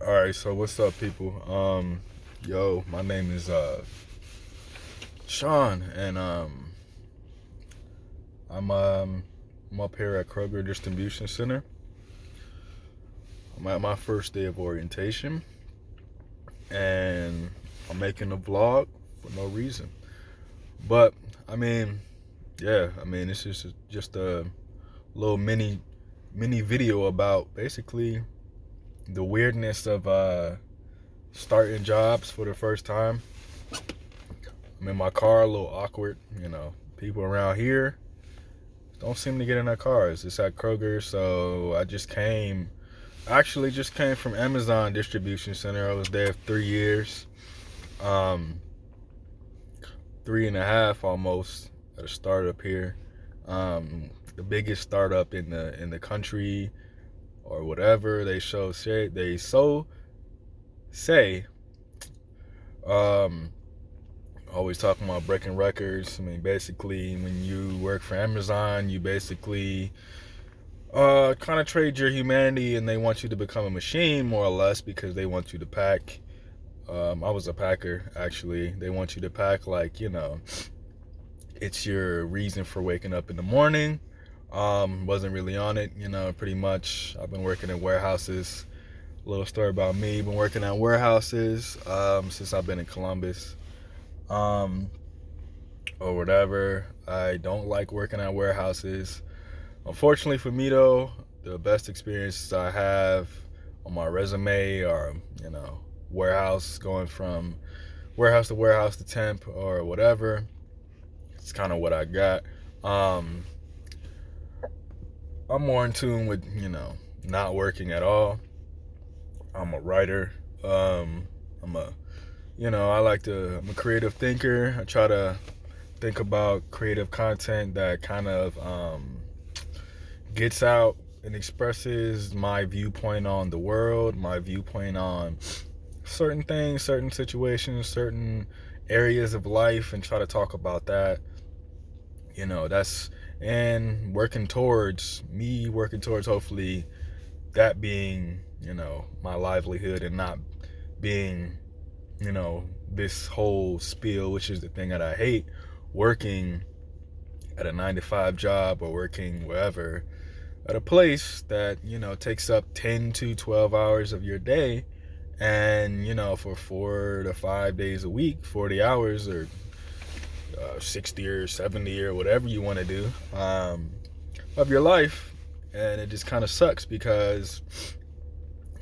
All right, so what's up, people? Yo, my name is Sean, and I'm up here at Kroger Distribution Center. I'm at my first day of orientation, and I'm making a vlog for no reason. But I mean, this is just a little mini video about basically the weirdness of starting jobs for the first time. I'm in my car, a little awkward. People around here don't seem to get in their cars. It's at Kroger, so actually just came from Amazon Distribution Center. I was there 3 years, 3.5 almost, at a startup here. The biggest startup in the country, or whatever they say. Always talking about breaking records. I mean, basically, when you work for Amazon, you basically kind of trade your humanity, and they want you to become a machine, more or less, because they want you to pack. I was a packer, actually. They want you to pack like, it's your reason for waking up in the morning. Wasn't really on it, pretty much. I've been working in warehouses. A little story about me. Been working at warehouses since I've been in Columbus. Or whatever. I don't like working at warehouses. Unfortunately for me, though, the best experiences I have on my resume are, warehouse, going from warehouse to temp or whatever. It's kind of what I got. I'm more in tune with, not working at all. I'm a writer. I'm a creative thinker. I try to think about creative content that kind of gets out and expresses my viewpoint on the world, my viewpoint on certain things, certain situations, certain areas of life, and try to talk about that. And working towards hopefully that being, my livelihood, and not being, this whole spiel, which is the thing that I hate, working at a 9 to 5 job, or working wherever at a place that, takes up 10 to 12 hours of your day, and, for 4 to 5 days a week, 40 hours, or 60 or 70 or whatever you want to do of your life. And it just kind of sucks, because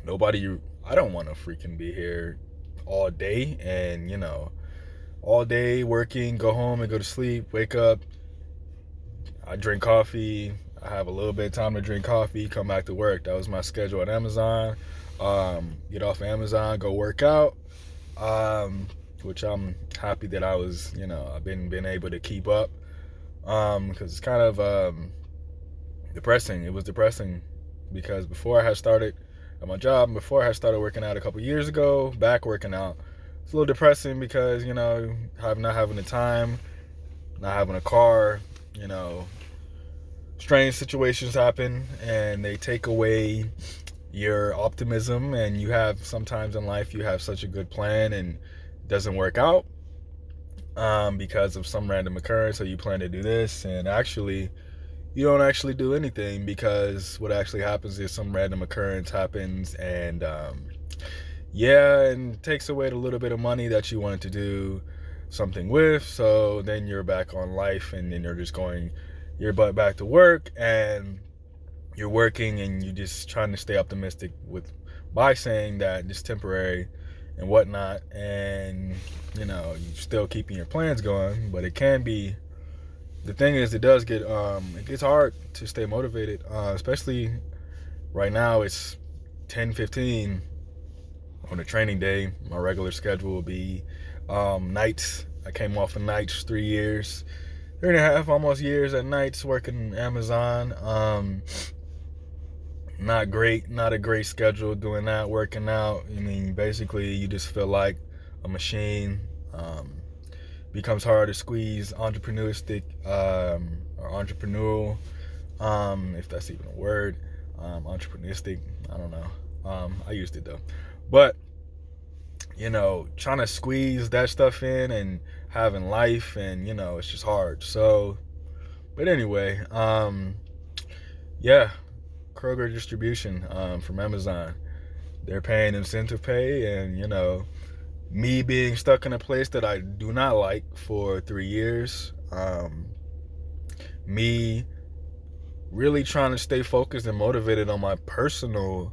I don't want to freaking be here all day, and all day working, go home and go to sleep, wake up, I drink coffee, I have a little bit of time to drink coffee, come back to work. That was my schedule at Amazon. Get off of Amazon, go work out, which I'm happy that I've been able to keep up, because it's kind of depressing. It was depressing because before I had started at my job, before I had started working out a couple years ago, back working out, it's a little depressing because, not having the time, not having a car, strange situations happen, and they take away your optimism. And sometimes in life, you have such a good plan and it doesn't work out because of some random occurrence. So you plan to do this, and actually you don't actually do anything, because what actually happens is some random occurrence happens, and and takes away the little bit of money that you wanted to do something with. So then you're back on life, and then you're just going your butt back to work, and you're working, and you're just trying to stay optimistic by saying that it's temporary and whatnot, and you're still keeping your plans going. But it can be, the thing is, it gets hard to stay motivated, especially right now. It's 10:15 on a training day. My regular schedule will be nights. I came off of nights 3 years, 3.5 almost years at nights working Amazon. Not a great schedule doing that, working out. I mean, basically you just feel like a machine. Becomes hard to squeeze entrepreneurial, if that's even a word. Entrepreneuristic, I don't know. I used it though. But, trying to squeeze that stuff in and having life, and, it's just hard. So, but anyway, yeah, Kroger distribution from Amazon. They're paying incentive pay, and, me being stuck in a place that I do not like for 3 years, me really trying to stay focused and motivated on my personal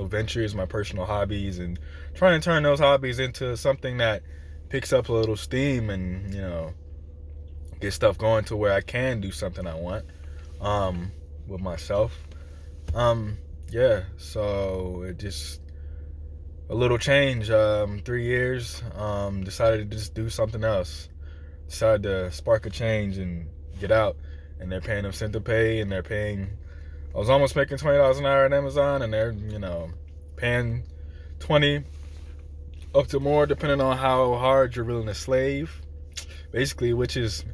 ventures, my personal hobbies, and trying to turn those hobbies into something that picks up a little steam, and get stuff going to where I can do something I want with myself. Yeah, so it just a little change. 3 years, decided to just do something else. Decided to spark a change and get out. And they're paying incentive pay, and they're paying. I was almost making $20 an hour at Amazon, and they're paying 20 up to more, depending on how hard you're willing to slave. Basically, which is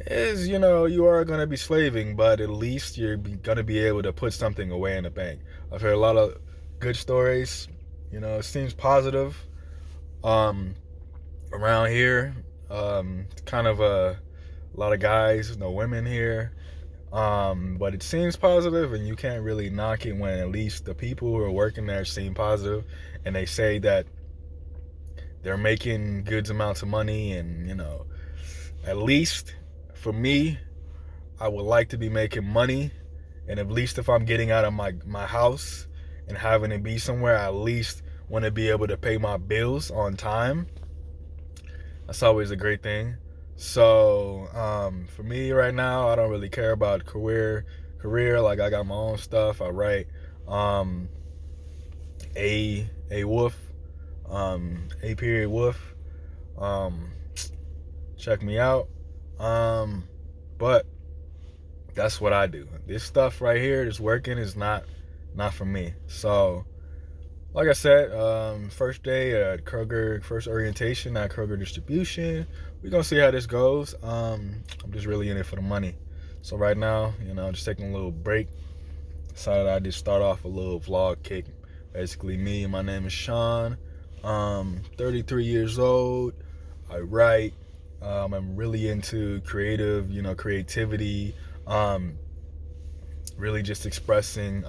you are going to be slaving, but at least you're going to be able to put something away in the bank. I've heard a lot of good stories. It seems positive around here. Kind of a lot of guys, no women here. But it seems positive, and you can't really knock it when at least the people who are working there seem positive, and they say that they're making good amounts of money, and at least for me, I would like to be making money, and at least if I'm getting out of my house and having to be somewhere, I at least want to be able to pay my bills on time. That's always a great thing. So for me right now, I don't really care about career. Like, I got my own stuff. I write a wolf, a period wolf. Check me out. But that's what I do. This stuff right here, this working, is not for me. So, like I said, first day at Kroger, first orientation at Kroger distribution. We're gonna see how this goes. I'm just really in it for the money. So right now, just taking a little break. Decided I'd just start off a little vlog kick. Basically, my name is Sean. 33 years old. I write. I'm really into creativity. Really just expressing,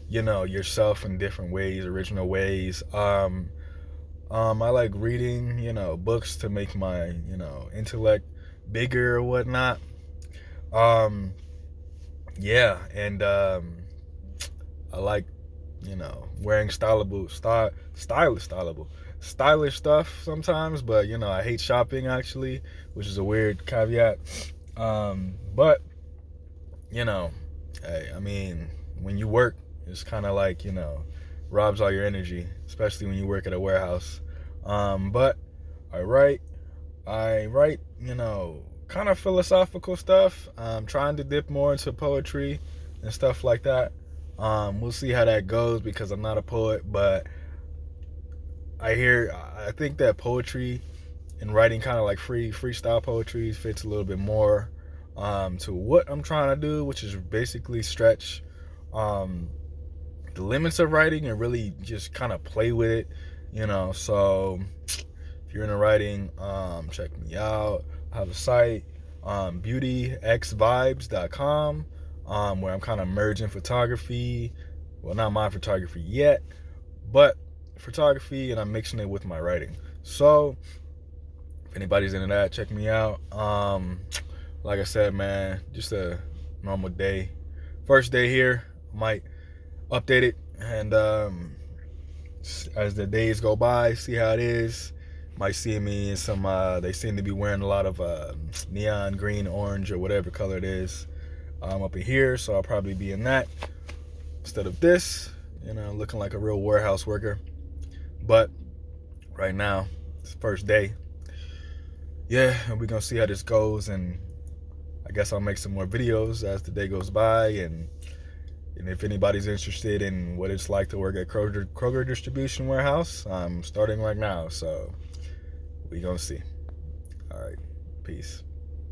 yourself in different ways, original ways. I like reading, books to make my, intellect bigger or whatnot. Yeah, and I like, wearing stylish stuff sometimes, but I hate shopping, actually, which is a weird caveat. But hey, I mean, when you work, it's kind of like robs all your energy, especially when you work at a warehouse. But I write, kind of philosophical stuff. I'm trying to dip more into poetry and stuff like that. We'll see how that goes, because I'm not a poet, but I think that poetry and writing, kind of like freestyle poetry, fits a little bit more to what I'm trying to do, which is basically stretch the limits of writing and really just kind of play with it, So if you're into writing, check me out. I have a site, beautyxvibes.com, where I'm kind of merging photography. Well, not my photography yet, but photography, and I'm mixing it with my writing. So if anybody's into that, check me out. Like I said, man, just a normal day. First day here. Might update it, and as the days go by, see how it is. Might see me in some, they seem to be wearing a lot of neon green, orange, or whatever color it is. Up in here, so I'll probably be in that instead of this, looking like a real warehouse worker. But right now, it's the first day. Yeah, and we're gonna see how this goes, and I guess I'll make some more videos as the day goes by, and if anybody's interested in what it's like to work at Kroger Distribution Warehouse, I'm starting right now, so we're gonna see. All right, peace.